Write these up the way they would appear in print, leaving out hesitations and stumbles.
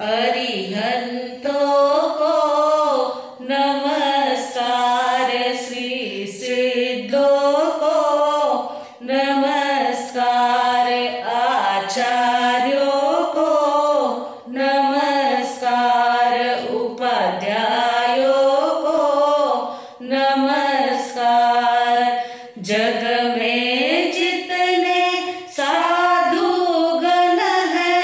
अरिहंतों को नमस्कार, श्री सिद्धों को नमस्कार, आचार्यों को नमस्कार, उपाध्यायों को नमस्कार। जग में जितने साधु गण हैं,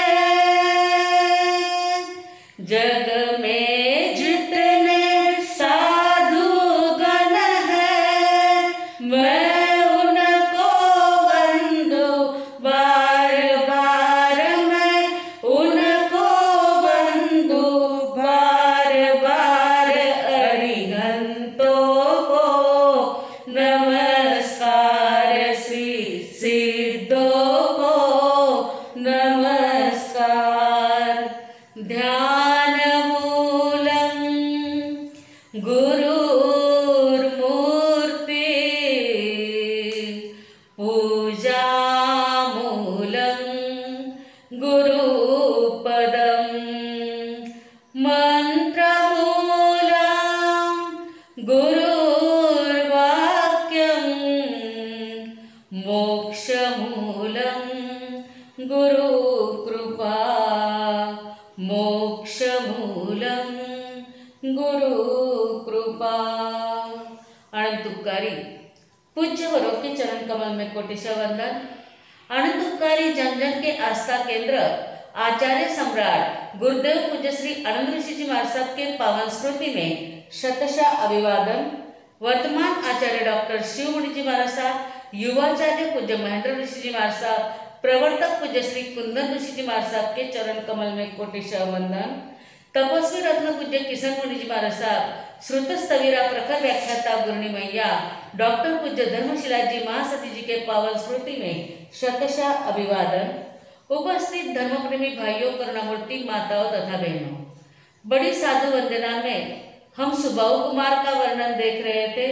जग में जितने साधु गण हैं, मैं उनको वंदू बार बार, मैं उनको वंदू बार बार। अरिहंतों को नमस्कार, श्री सिद्धों को नमस्कार। ध्यान मूलम गुरुर्मूर्ति, पूजा मूलम गुरुपदम, मंत्र मूलम गुरुर्वाक्यम, मोक्ष मूलम गुरुकृपा, मोक्ष मूलम गुरुकृपा। अनंतुपकारी पूज्य वरों के चरण कमल में कोटिशा वंदन। अनंतुपकारी जन जन के आस्था केंद्र आचार्य सम्राट गुरुदेव पूज्य श्री आनंद ऋषि जी महाराज साहब के पावन स्मृति में शतशः अभिवादन। वर्तमान आचार्य डॉक्टर शिवमुनि जी महाराज साहब, युवाचार्य पूज्य महेंद्र ऋषि जी महाराज साहब, प्रवर्तक पूज्य श्री कुंदन ऋषि जी महाराज साहब के चरण कमल में कोटिशः वंदन। तपस्वी रत्न पूज्य किशन मुनि जी महाराज साहब, श्रुत स्थविरा प्रखर व्याख्याता गुरुनी मैया डॉक्टर पूज्य धर्मशिला जी महासती जी के पावन स्मृति में शतशः अभिवादन। उपस्थित धर्मप्रेमी भाइयों, करुणामूर्ति माताओं तथा बहनों, बड़ी साधु वंदना में हम सुबाहु कुमार का वर्णन देख रहे थे।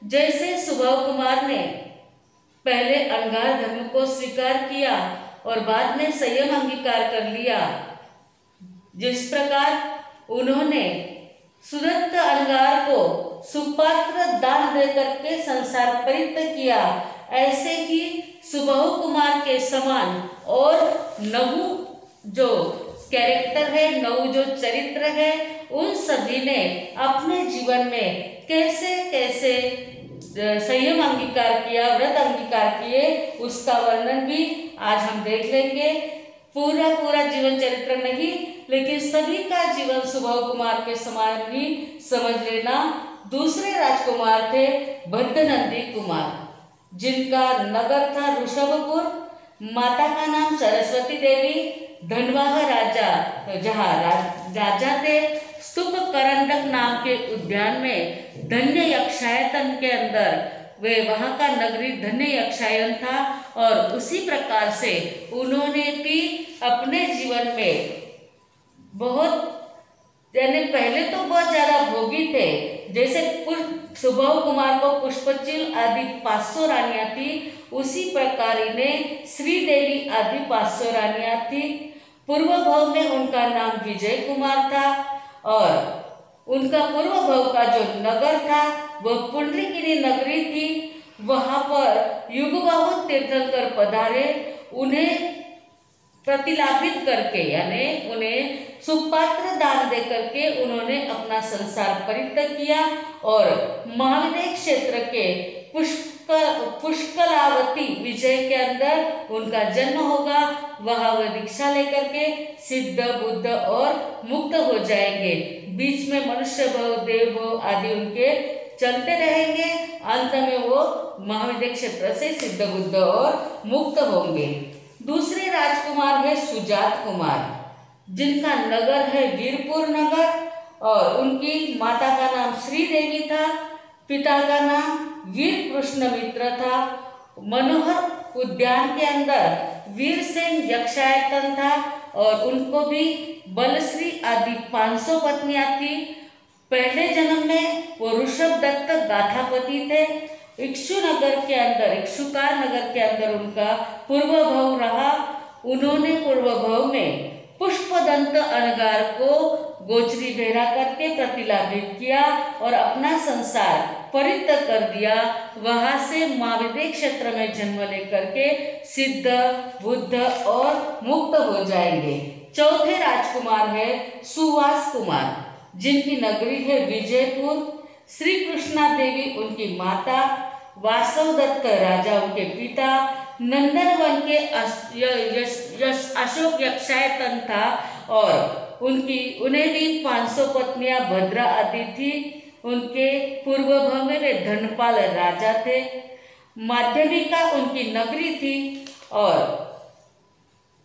जैसे सुबाहु कुमार ने पहले अनगार धर्म को स्वीकार किया और बाद में संयम अंगीकार कर लिया, जिस प्रकार उन्होंने सुदत्त अनगार को सुपात्र दान देकर के संसार परित्याग किया, ऐसे ही सुबाहु कुमार के समान और नवु जो कैरेक्टर है, नवु जो चरित्र है, उन सभी ने अपने जीवन में कैसे कैसे संयम अंगीकार किया, व्रत अंगीकार किए, उसका वर्णन भी आज हम देख लेंगे। पूरा जीवन चरित्र नहीं, लेकिन सभी का जीवन सुबाहु कुमार के समान ही समझ लेना। दूसरे राजकुमार थे भद्दनंदी कुमार, जिनका नगर था ऋषभपुर, माता का नाम सरस्वती देवी, धनवाह राजा जहाँ राजा थे स्तूप करंडक नाम के उद्यान में धन्य यक्षायतन के अंदर वे वहाँ का नगरी धन्य यक्षायन था। और उसी प्रकार से उन्होंने भी अपने जीवन में बहुत, यानी पहले तो बहुत ज्यादा भोगी थे। जैसे सुबाहु कुमार को पुष्पचिल आदि 500 रानियां थी, उसी प्रकार इन्हें श्रीदेवी आदि 500 रानियां थी। पूर्व भव में उनका नाम विजय कुमार था और उनका पूर्व भव का जो नगर था वह पुंडरीकिनी नगरी थी। वहां पर युगबाहु तीर्थंकर पधारे, उन्हें प्रतिलाभित करके यानी उन्हें सुपात्र दान दे करके उन्होंने अपना संसार परित्याग किया और महाविदेह क्षेत्र के पुष्कलावती विजय के अंदर उनका जन्म होगा। वहां वह दीक्षा लेकर के सिद्ध, बुद्ध और मुक्त हो जाएंगे। बीच में मनुष्य भव, देव भव आदि उनके चलते रहेंगे। अंत में वो महाविदेह क्षेत्र से सिद्ध, बुद्ध और मुक्त होंगे। दूसरे राजकुमार है सुजात कुमार, जिनका नगर है वीरपुर नगर और उनकी माता का नाम श्रीदेवी था, पिता का नाम वीर कृष्ण मित्र था। मनोहर उद्यान के अंदर वीरसेन यक्षायतन था और उनको भी बलश्री आदि 500 पत्नियां थी। पहले जन्म में वो ऋषभ दत्त गाथापति थे। इक्षुनगर के अंदर, इक्षुकार नगर के अंदर उनका पूर्व भव रहा। उन्होंने पूर्व भव में पुष्पदल दंत अनगार को गोचरी बेरा करके प्रतिलाभित किया और अपना संसार परित्याग कर दिया। वहां से महाविद्य क्षेत्र में जन्म लेकर के सिद्ध, बुद्ध और मुक्त हो जाएंगे। चौथे राजकुमार है सुवास कुमार, जिनकी नगरी है विजयपुर। श्री कृष्णा देवी उनकी माता, वासव दत्त राजा उनके पिता, नंदनवन के अशोक यक्षायतन था और उन्हें भी 500 पत्नियां भद्रा आदि थी। उनके पूर्व भाव में वे धनपाल राजा थे। माध्यमिका उनकी नगरी थी और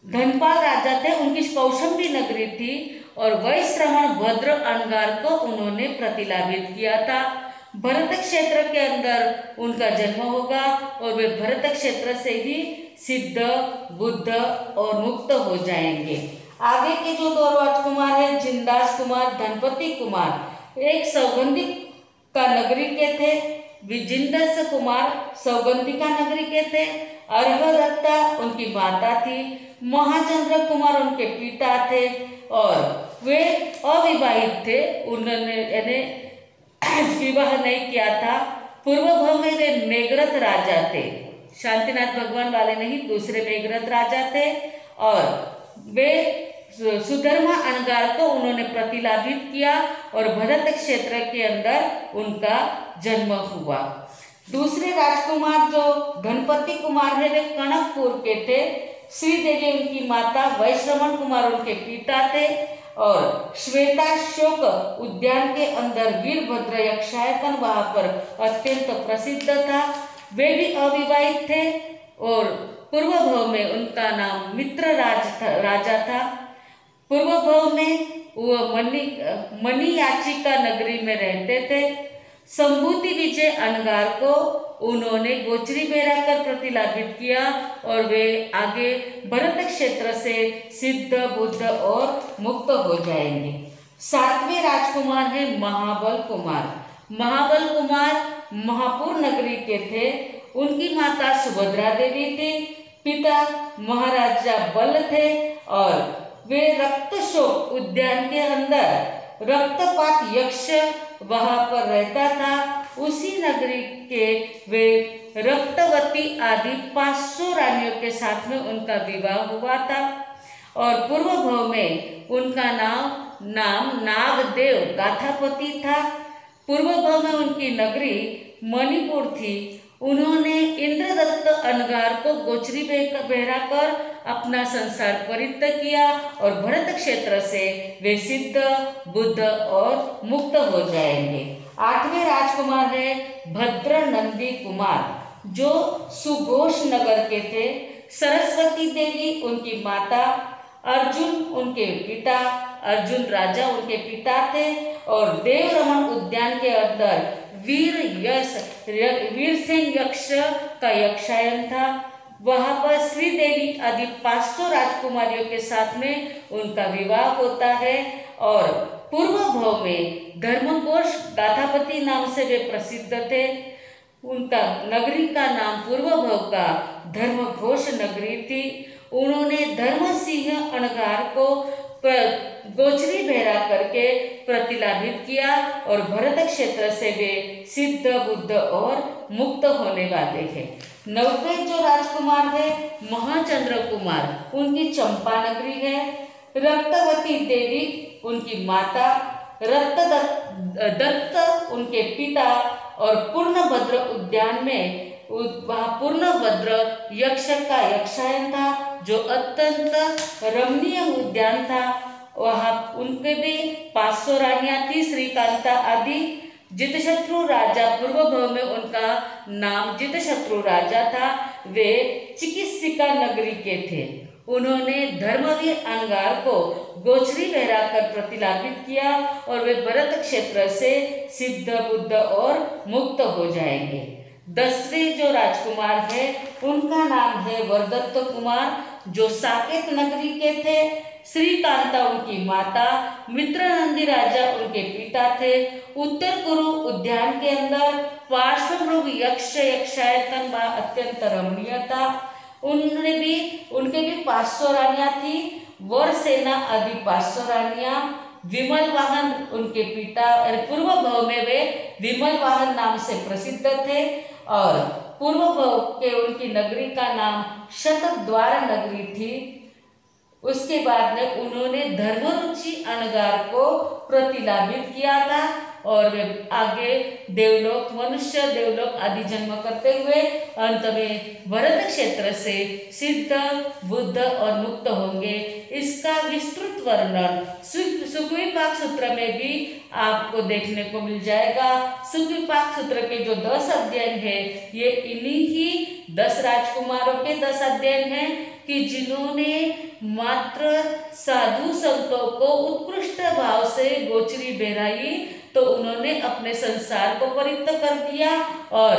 धनपाल राजा थे, उनकी कौशंबी नगरी थी और वैश्रवण भद्र अनगार को उन्होंने प्रतिलाभित किया था। भरत क्षेत्र के अंदर उनका जन्म होगा और वे भरत क्षेत्र से ही सिद्ध, बुद्ध और मुक्त हो जाएंगे। आगे के जो दो राजकुमार है जिंदास कुमार, धनपति कुमार, एक सौगंधी का नगरी के थे। विजिंदस कुमार सौगंधिका नगरी के थे। अर्हदत्ता उनकी माता थी। महाचंद्र कुमार उनके पिता थे और वे अविवाहित थे, उन्होंने विवाह नहीं किया था। पूर्व भाव में वे मेघरथ राजा थे, शांतिनाथ भगवान वाले नहीं, दूसरे मेघरथ राजा थे और वे सुधर्मा अनगार को उन्होंने प्रतिलाभित किया और भरत क्षेत्र के अंदर उनका जन्म हुआ। दूसरे राजकुमार जो धनपति कुमार है वे कनकपुर के थे। श्रीदेवी उनकी माता, वैश्रवण कुमार उनके पिता थे और श्वेताशोक उद्यान के अंदर वीरभद्र यक्षायतन वहां पर अत्यंत प्रसिद्ध था। वे भी अविवाहित थे और पूर्व भाव में उनका नाम मित्र राजा था। पूर्व भाव में वह मणियाचिका नगरी में रहते थे। संभूति विजय अनगार को उन्होंने गोचरी बेरा कर प्रतिलाभित किया और वे आगे भरत क्षेत्र से सिद्ध, बुद्ध और मुक्त हो जाएंगे। सातवें राजकुमार है महाबल कुमार। महाबल कुमार महापुर नगरी के थे। उनकी माता सुभद्रा देवी थी, पिता महाराजा बल थे और वे रक्तशोक उद्यान के अंदर रक्तपात यक्ष वहां पर रहता था। उसी नगरी के वे रक्तवती आदि 500 रानियों के साथ में उनका विवाह हुआ था और पूर्व भाव में उनका नाम नागदेव गाथापति था। पूर्व भाव में उनकी नगरी मणिपुर थी। उन्होंने इंद्रदत्त अनगार को गोचरी बेरा कर अपना संसार परित्याग किया और भरत क्षेत्र से वे सिद्ध, बुद्ध और मुक्त हो जाएंगे। आठवें राजकुमार है भद्र नंदी कुमार, जो सुघोष नगर के थे। सरस्वती देवी उनकी माता, अर्जुन उनके पिता, अर्जुन राजा उनके पिता थे और देवरमन उद्यान के अंदर वीरसेन यक्ष का यक्षायन था। वहां पर श्रीदेवी आदि 500 राजकुमारियों के साथ में उनका विवाह होता है और पूर्व भाव में धर्मघोष गाथापति नाम से वे प्रसिद्ध थे। उनका नगरी का नाम पूर्व भाव का धर्मघोष नगरी थी। उन्होंने धर्मसिंह अनगार को गोचरी बेरा करके प्रतिलाभित किया और भरत क्षेत्र से वे सिद्ध, बुद्ध और मुक्त होने वाले हैं। नौवें जो राजकुमार है महाचंद्र कुमार, उनकी चंपा नगरी है। रक्तवती देवी उनकी माता, दत्त उनके पिता और पूर्णभद्र उद्यान में वह पूर्णभद्र यक्ष का यक्षायन था, जो अत्यंत रमणीय उद्यान था। वहाँ उनके भी 500 रानियां थी, श्रीकांता आदि। जितशत्रु राजा, पूर्व भाव में उनका नाम जितशत्रु राजा था। वे चिकित्सिका नगरी के थे। उन्होंने धर्मवीर अंगार को गोचरी बेरा कर प्रतिलाभित किया और वे भरत क्षेत्र से सिद्ध, बुद्ध और मुक्त हो जाएंगे। 10वें जो राजकुमार है उनका नाम है वरदत्त कुमार, जो साकेत नगरी के थे। श्रीकांता उनकी माता, मित्रनंदी राजा उनके पिता थे। उत्तर कुरु उद्यान के अंदर पार्श्वभृग यक्ष यक्षायतन अत्यंत रमणीय था। उनके भी 500 रानियां थी वरसेना आदि 500 रानियां, विमल वाहन उनके पिता पूर्व भव में वे विमल वाहन नाम से प्रसिद्ध थे और पूर्व भव के उनकी नगरी का नाम शतद्वार नगरी थी। उसके बाद में उन्होंने धर्मरुचि अणगार को प्रतिलाभित किया था और वे आगे देवलोक, मनुष्य देवलोक आदि जन्म करते हुए अंत में भरत क्षेत्र से सिद्ध, बुद्ध और मुक्त होंगे। इसका विस्तृत वर्णन सुखविपाक सूत्र में भी आपको देखने को मिल जाएगा। सुखविपाक सूत्र के जो 10 अध्ययन है ये इन्हीं ही 10 राजकुमारों के 10 अध्ययन हैं कि जिन्होंने मात्र साधु संतों को उत्कृष्ट भाव से गोचरी बहराई तो उन्होंने अपने संसार को परित्याग कर दिया और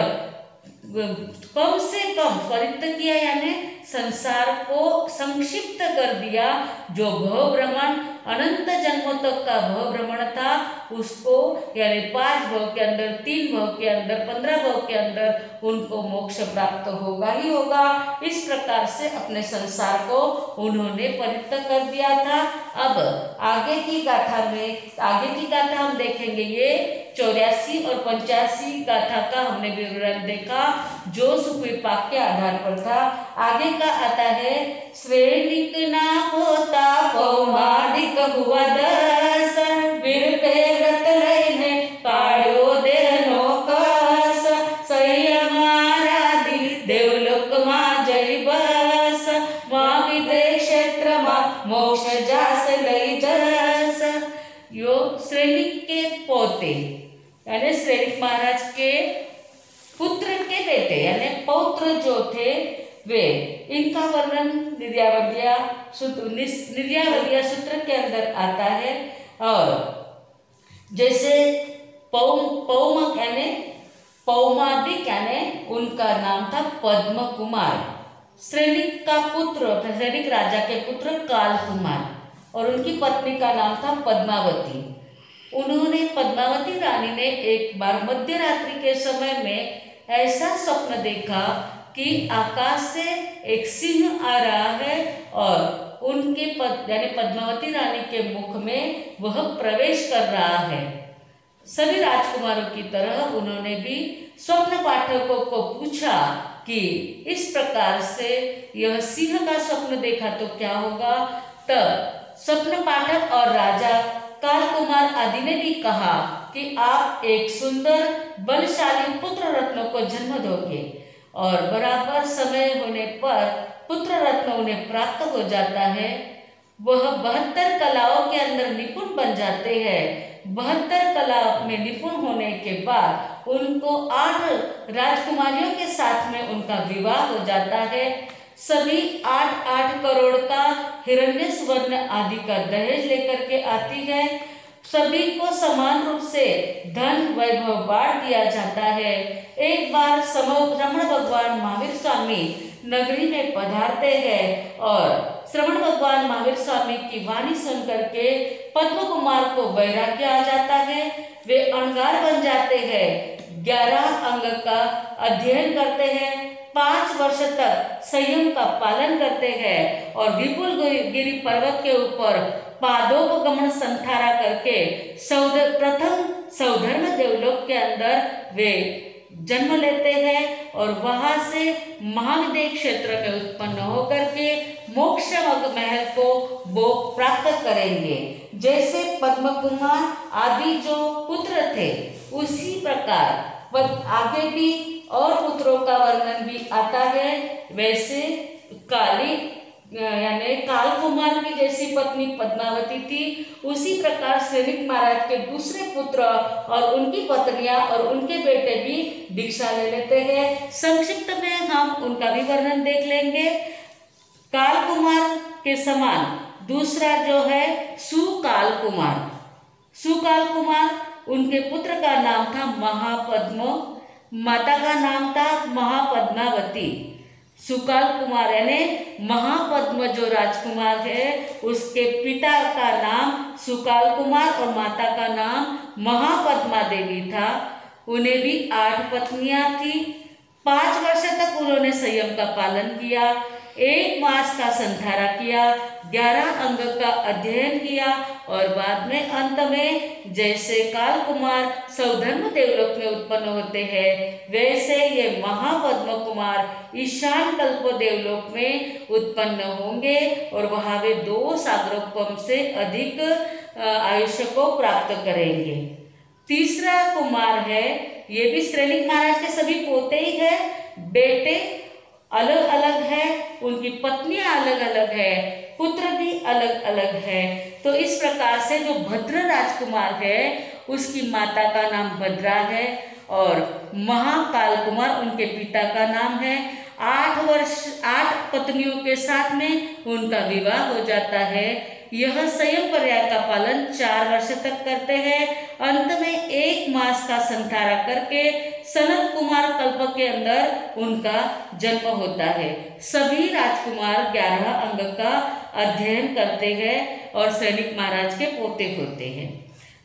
कम से कम परित्याग किया यानी संसार को संक्षिप्त कर दिया। जो भव भ्रमण अनंत जन्मों तक का भव भ्रमण था उसको यानी 5 भव के अंदर, 3 भव के अंदर, 15 भव के अंदर उनको मोक्ष प्राप्त होगा ही होगा। इस प्रकार से अपने संसार को उन्होंने परित्याग कर दिया था। अब आगे की गाथा हम देखेंगे। ये 84 और 85 गाथा का हमने विवरण देखा जो सुखविपाक के आधार पर था। आगे का आता है श्रेणिक ना होता पौमादिक हुआ 10 वीर पे व्रत लैने काढ़ो देहनो कस संयमारादि देवलोक मा जय बस मां विदेश क्षेत्र मा मोक्ष जास लई जस। यो श्रेणिक के पोते यानी श्रेणिक महाराज के पुत्र के बेटे यानी पौत्र जो थे वे, इनका वर्णन निर्यावलिया सूत्र के अंदर आता है। और जैसे पौमक यानी पौमादिक यानी उनका नाम था पद्म कुमार, श्रेणिक का पुत्र श्रेणिक राजा के पुत्र काल कुमार और उनकी पत्नी का नाम था पद्मावती। उन्होंने पद्मावती रानी ने एक बार मध्य रात्रि के समय में ऐसा स्वप्न देखा कि आकाश से एक सिंह आ रहा है और उनके यानी पद्मावती रानी के मुख में वह प्रवेश कर रहा है। सभी राजकुमारों की तरह उन्होंने भी स्वप्न पाठकों को पूछा कि इस प्रकार से यह सिंह का स्वप्न देखा तो क्या होगा। तब स्वप्न पाठक और राजा काल कुमार आदि ने भी कहा कि आप एक सुंदर बलशाली पुत्र रत्न को जन्म दोगे और बराबर समय होने पर पुत्र रत्न उन्हें प्राप्त हो जाता है। वह 72 कलाओं के अंदर निपुण बन जाते हैं। 72 कला में निपुण होने के बाद उनको 8 राजकुमारियों के साथ में उनका विवाह हो जाता है। सभी 8-8 करोड़ का हिरण्य स्वर्ण आदि का दहेज लेकर के आती है। सभी को समान रूप से धन वैभव बांट दिया जाता है। एक बार श्रवण भगवान महावीर स्वामी नगरी में पधारते हैं और श्रवण भगवान महावीर स्वामी की वाणी सुनकर के पद्म कुमार को वैराग्य आ जाता है। वे अणगार बन जाते हैं, 11 अंग का अध्ययन करते हैं, 5 वर्ष तक संयम का पालन करते हैं और विपुल गिरि पर्वत के ऊपर पादोपगमन संथारा करके प्रथम सौधर्म देवलोक के अंदर वे जन्म लेते हैं और वहां से महाविदेह क्षेत्र में उत्पन्न होकर के मोक्ष महल को वो प्राप्त करेंगे। जैसे पद्म कुमार आदि जो पुत्र थे उसी प्रकार आगे भी और पुत्रों का वर्णन भी आता है। वैसे यानी काल कुमार की जैसी पत्नी पद्मावती थी, उसी प्रकार श्रेणिक महाराज के दूसरे पुत्र और उनकी पत्नियां और उनके बेटे भी दीक्षा ले लेते हैं। संक्षिप्त में हम उनका भी वर्णन देख लेंगे। काल कुमार के समान दूसरा जो है सुकाल कुमार। सुकाल कुमार उनके पुत्र का नाम था महापद्म, माता का नाम था महापद्मावती। सुकाल कुमार यानी महापद्म जो राजकुमार है उसके पिता का नाम सुकाल कुमार और माता का नाम महापद्मा देवी था। उन्हें भी 8 पत्नियां थी। 5 वर्ष तक उन्होंने संयम का पालन किया। 1 मास का संधारा किया, 11 अंग का अध्ययन किया और बाद में अंत में जैसे काल कुमार सौधर्म देवलोक में उत्पन्न होते हैं, वैसे ये महापद्म कुमार ईशान कल्प देवलोक में उत्पन्न होंगे और वहां वे 2 सागरोपम से अधिक आयुष्य को प्राप्त करेंगे। तीसरा कुमार है, ये भी श्रेणिक महाराज के सभी पोते ही है, बेटे अलग अलग है, उनकी पत्नियां अलग अलग है, पुत्र भी अलग अलग है। तो इस प्रकार से जो भद्र राजकुमार है उसकी माता का नाम भद्रा है और महाकाल कुमार उनके पिता का नाम है। 8 पत्नियों के साथ में उनका विवाह हो जाता है। यह संयम पर्याय का पालन 4 वर्ष तक करते हैं। अंत में 1 मास का संधारा करके सनत कुमार कल्प के अंदर उनका जन्म होता है। सभी राजकुमार 11 अंग का अध्ययन करते हैं और सैनिक महाराज के पोते होते हैं।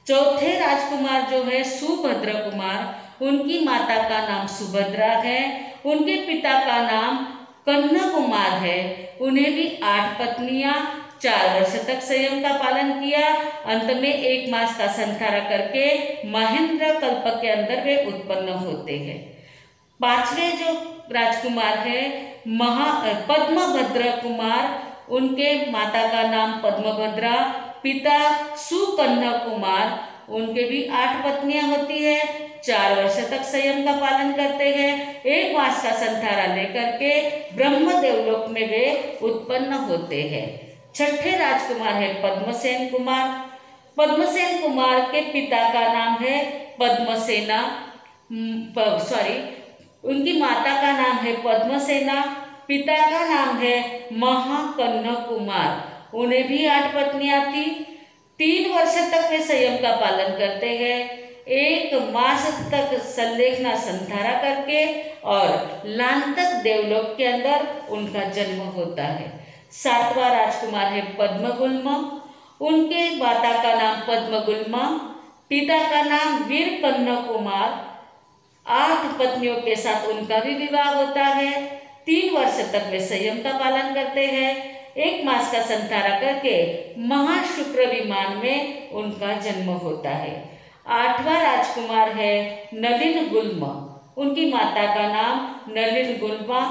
चौथे राजकुमार जो है सुभद्र कुमार, उनकी माता का नाम सुभद्रा है, उनके पिता का नाम कन्हा कुमार है। उन्हें भी 8 पत्नियां, 4 वर्ष तक संयम का पालन किया। अंत में 1 मास का संधारा करके महेंद्र कल्प के अंदर वे उत्पन्न होते हैं। 5वें जो राजकुमार है पद्मभद्र कुमार, उनके माता का नाम पद्मभद्रा, पिता सुकन्हा कुमार, उनके भी 8 पत्नियां होती है, 4 वर्ष तक संयम का पालन करते हैं। 1 मास का संधारा लेकर के ब्रह्म देवलोक में वे उत्पन्न होते हैं। 6ठे राजकुमार है पद्मसेन कुमार। पद्मसेन कुमार के पिता का नाम है पद्मसेना, उनकी माता का नाम है पद्मसेना, पिता का नाम है महाकन्हा कुमार। उन्हें भी 8 पत्नियां थी। 3 वर्ष तक वे संयम का पालन करते हैं। 1 मास तक संलेखना संधारा करके और लांतक देवलोक के अंदर उनका जन्म होता है। 7वां राजकुमार है पद्मगुल्म, उनके माता का नाम पद्मगुल्मा, पिता का नाम वीरकन्हा कुमार। 8 पत्नियों के साथ उनका भी विवाह होता है। 3 वर्ष तक वे संयम का पालन करते हैं। 1 मास का संधारा करके महाशुक्र विमान में उनका जन्म होता है। 8वां राजकुमार है नलिन गुल्म, उनकी माता का नाम नलिन गुल्मा,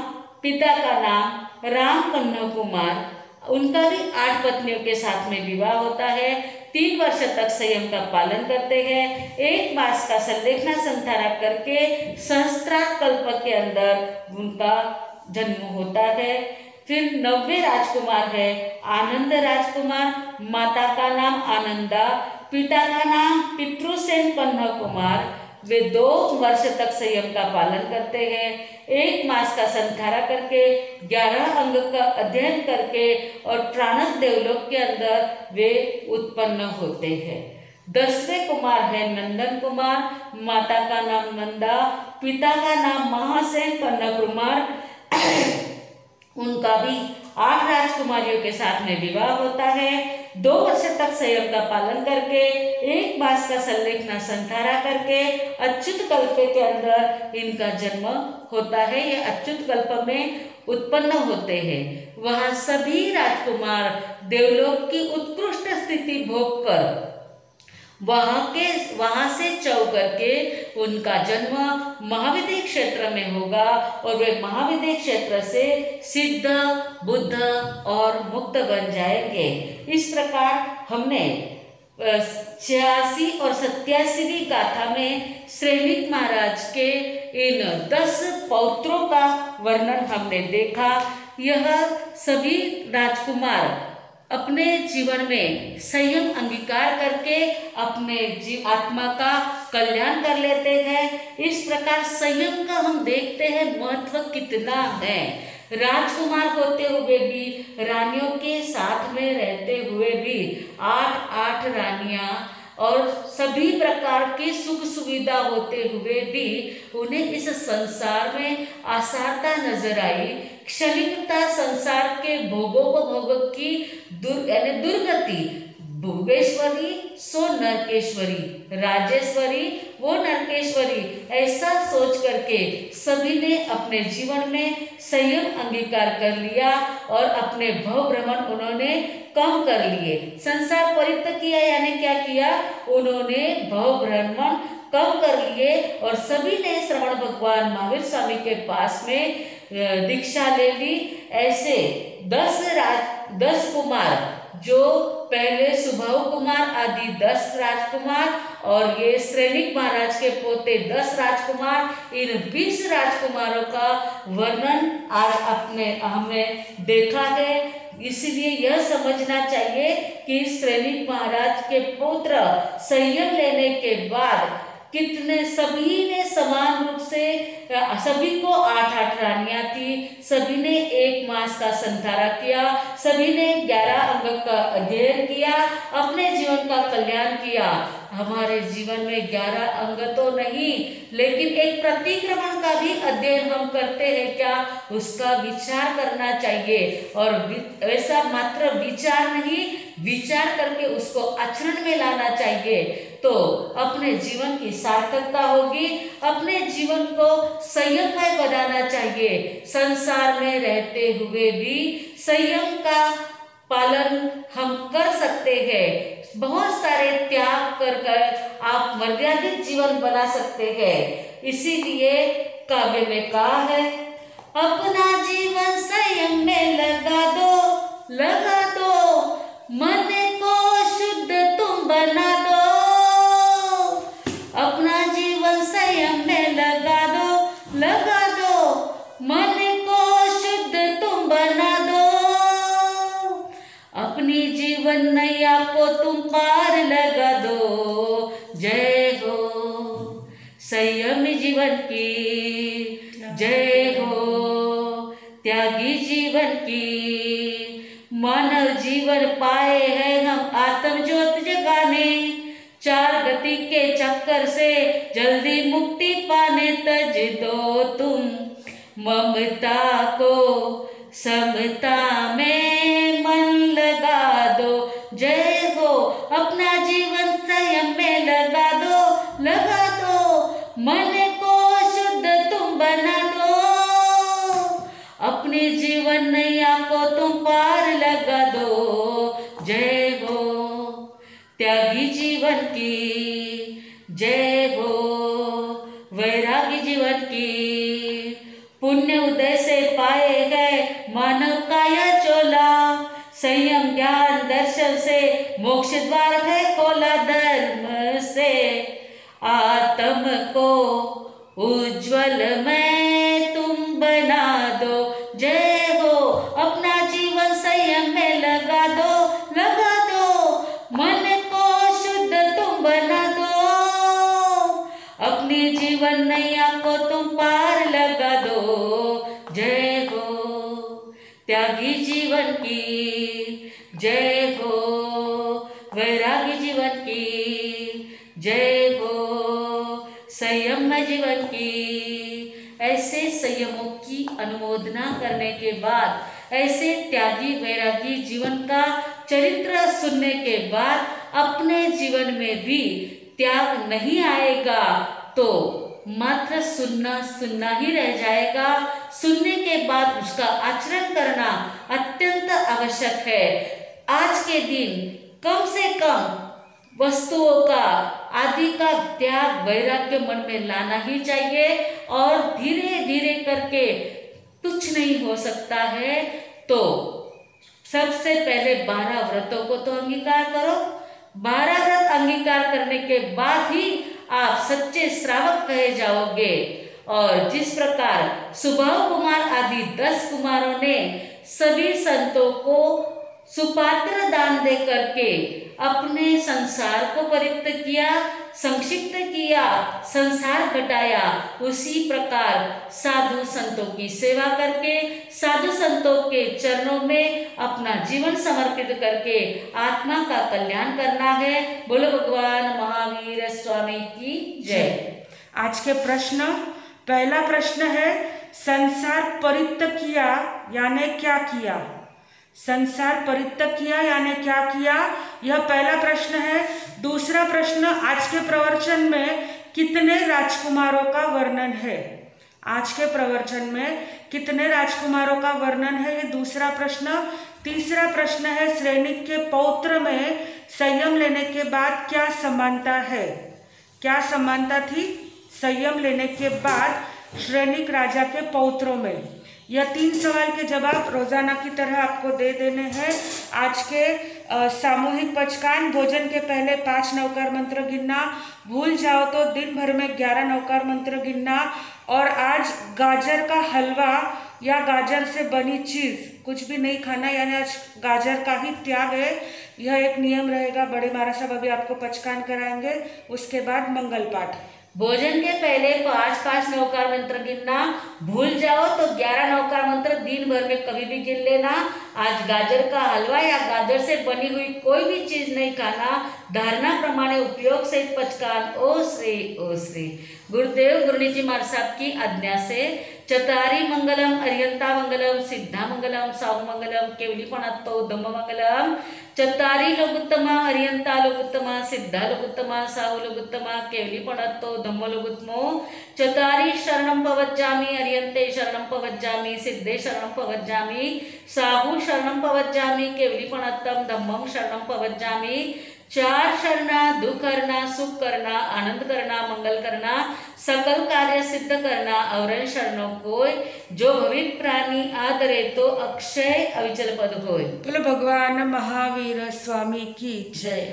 पिता का नाम रामकन्हा कुमार। उनका भी 8 पत्नियों के साथ में विवाह होता है। 3 वर्ष तक संयम का पालन करते हैं। 1 मास का संलेखना संधारा करके सहस्त्रा कल्प के अंदर उनका जन्म होता है। फिर 9वें राजकुमार है आनंद राजकुमार, माता का नाम आनंदा, पिता का नाम पितृसेन कन्हा कुमार। वे 2 वर्ष तक संयम का पालन करते हैं। 1 मास का संधारा करके 11 अंग का अध्ययन करके और प्राणक देवलोक के अंदर वे उत्पन्न होते हैं। 10वें कुमार है नंदन कुमार, माता का नाम नंदा, पिता का नाम महासेन कन्हा कुमार। उनका भी 8 राजकुमारियों के साथ में विवाह होता है। 2 वर्ष तक संयम का पालन करके 1 मास का संलेखना संधारा करके अच्युत कल्प के अंदर इनका जन्म होता है। ये अच्युत कल्प में उत्पन्न होते हैं। वहाँ सभी राजकुमार देवलोक की उत्कृष्ट स्थिति भोग कर वहाँ से चौ करके उनका जन्म महाविद्य क्षेत्र में होगा और वे महाविद्य क्षेत्र से सिद्ध, बुद्ध और मुक्त बन जाएंगे। इस प्रकार हमने 86 और 87वीं गाथा में श्रेणिक महाराज के इन 10 पौत्रों का वर्णन हमने देखा। यह सभी राजकुमार अपने जीवन में संयम अंगीकार करके अपने आत्मा का कल्याण कर लेते हैं। इस प्रकार संयम का हम देखते हैं महत्व कितना है। राजकुमार होते हुए भी, रानियों के साथ में रहते हुए भी 8 रानियां और सभी प्रकार की सुख सुविधा होते हुए भी उन्हें इस संसार में आसारता नजर आई। क्षणिकता संसार के भोगोपभोग की दुर्गति भुवेश्वरी सो नरकेश्वरी, राजेश्वरी वो नरकेश्वरी, ऐसा सोच करके सभी ने अपने जीवन में संयम अंगीकार कर लिया और अपने भव भ्रमण उन्होंने कम कर लिए। संसार परित्याग किया यानी क्या किया, उन्होंने भव भ्रमण कम कर लिए और सभी ने श्रवण भगवान महावीर स्वामी के पास में दीक्षा ले ली। ऐसे 10 कुमार, जो पहले सुभाव कुमार आदि 10 राजकुमार और ये श्रेणिक महाराज के पोते 10 राजकुमार, इन 20 राजकुमारों का वर्णन हमने देखा है। इसलिए यह समझना चाहिए कि श्रेणिक महाराज के पुत्र संयम लेने के बाद कितने, सभी ने समान रूप से, सभी को 8 रानियां थी, सभी ने 1 मास का संधारा किया, सभी ने 11 अंग का अध्ययन किया, अपने जीवन का कल्याण किया। हमारे जीवन में 11 अंग तो नहीं, लेकिन एक प्रतिक्रमण का भी अध्ययन हम करते हैं क्या, उसका विचार करना चाहिए। और ऐसा मात्र विचार नहीं, विचार करके उसको आचरण में लाना चाहिए, तो अपने जीवन की सार्थकता होगी। अपने जीवन को संयममय बनाना चाहिए। संसार में रहते हुए भी संयम का पालन हम कर सकते हैं। बहुत सारे त्याग कर आप मर्यादित जीवन बना सकते हैं। इसीलिए काव्य में कहा है, अपना जीवन संयम में लगा दो, मन को शुद्ध तुम बना दो। अपना जीवन संयम में लगा दो, मन को शुद्ध तुम बना दो। अपनी जीवन नैया को तुम पार लगा दो। जय हो संयम जीवन की, जय हो त्यागी जीवन की। मानव जीवन पाए हैं हम आत्म ज्योत जगाने, 4 गति के चक्कर से जल्दी मुक्ति पाने। तज दो तुम ममता को, समता में मन लगा दो। जय हो अपना जीवन संयम में लगा दो, मन को शुद्ध तुम बना दो। अपने जीवन नैया को तुम पार लगा दो। जय हो त्यागी जीवन की, जय हो वैरागी जीवन की। पुण्य उदय से पाए गए मानव का यह चोला, संयम ज्ञान दर्शन से मोक्ष द्वार है खोला। धर्म से आत्म को उज्ज्वल में तुम बना दो। जय हो अपना जीवन संयम में लगा दो, मन को शुद्ध तुम बना दो। अपनी जीवन नैया को तुम पार लगा दो। जय हो त्यागी जीवन की, जय हो वैरागी जीवन की, जय हो संयम जीवन की। ऐसे संयमों की अनुमोदना करने के बाद, ऐसे त्यागी वैरागी जीवन का चरित्र सुनने के बाद अपने जीवन में भी त्याग नहीं आएगा तो मात्र सुनना ही रह जाएगा। सुनने के बाद उसका आचरण करना अत्यंत आवश्यक है। आज के दिन कम से कम वस्तुओं का आदि का त्याग वैराग्य मन में लाना ही चाहिए और धीरे धीरे करके तुच्छ नहीं हो सकता है। तो सबसे पहले 12 व्रतों को तो अंगीकार करो। 12 व्रत अंगीकार करने के बाद ही आप सच्चे श्रावक कहे जाओगे। और जिस प्रकार सुभाव कुमार आदि 10 कुमारों ने सभी संतों को सुपात्र दान दे करके अपने संसार को परित्यक्त किया, संक्षिप्त किया, संसार घटाया, उसी प्रकार साधु संतों की सेवा करके, साधु संतों के चरणों में अपना जीवन समर्पित करके आत्मा का कल्याण करना है। बोलो भगवान महावीर स्वामी की जय। आज के प्रश्न, पहला प्रश्न है, संसार परित्यक्त किया यानी क्या किया? संसार परित्यक्त किया यानी क्या किया, यह पहला प्रश्न है। दूसरा प्रश्न, आज के प्रवचन में कितने राजकुमारों का वर्णन है, आज के प्रवचन में कितने राजकुमारों का वर्णन है, ये दूसरा प्रश्न। तीसरा प्रश्न है, श्रेणिक के पौत्र में संयम लेने के बाद क्या समानता है, क्या समानता थी संयम लेने के बाद श्रेणिक राजा के पौत्रों में। यह 3 सवाल के जवाब रोजाना की तरह आपको दे देने हैं। आज के सामूहिक पचकान, भोजन के पहले 5 नवकार मंत्र गिनना, भूल जाओ तो दिन भर में 11 नवकार मंत्र गिनना, और आज गाजर का हलवा या गाजर से बनी चीज़ कुछ भी नहीं खाना, यानी आज गाजर का ही त्याग है, यह एक नियम रहेगा। बड़े महाराज साहब अभी आपको पचकान कराएंगे, उसके बाद मंगल पाठ। भोजन के पहले 5 नवकार मंत्र गिनना, भूल जाओ तो 11 नवकार मंत्र दिन भर में कभी भी गिन लेना। आज गाजर का हलवा या गाजर से बनी हुई कोई भी चीज नहीं खाना। धारणा प्रमाणे उपयोग से पचकान। ओ श्री गुरुदेव गुरुजी महाराज साहब की आज्ञा से चतारी मंगलम, अरियंता मंगलम, सिद्धा मंगलम, साहु मंगलम, केवली पणात्तो धम्म मंगलम, चतारी लोगुत्तमा, अरियंता लोगुत्तमा, सिद्धा लोगुत्तमा, साहु लोगुत्तमा, केवली पणात्तो धम्म लोगुत्तमो, चतारी शरणं पवज्जामि, अरियंते शरणं पवज्जामि, सिद्धे शरणं पवज्जामि, साहु शरणं पवज्जामि, केवली पणात्तम धम्मं शरणं पवज्जामि। 4 शरणा, दुख करना, सुख करना, आनंद करना, मंगल करना, सकल कार्य सिद्ध करना, और शरणों कोई, जो भविक प्राणी आदरे तो अक्षय अविचल पद होय। बोलो भगवान महावीर स्वामी की जय।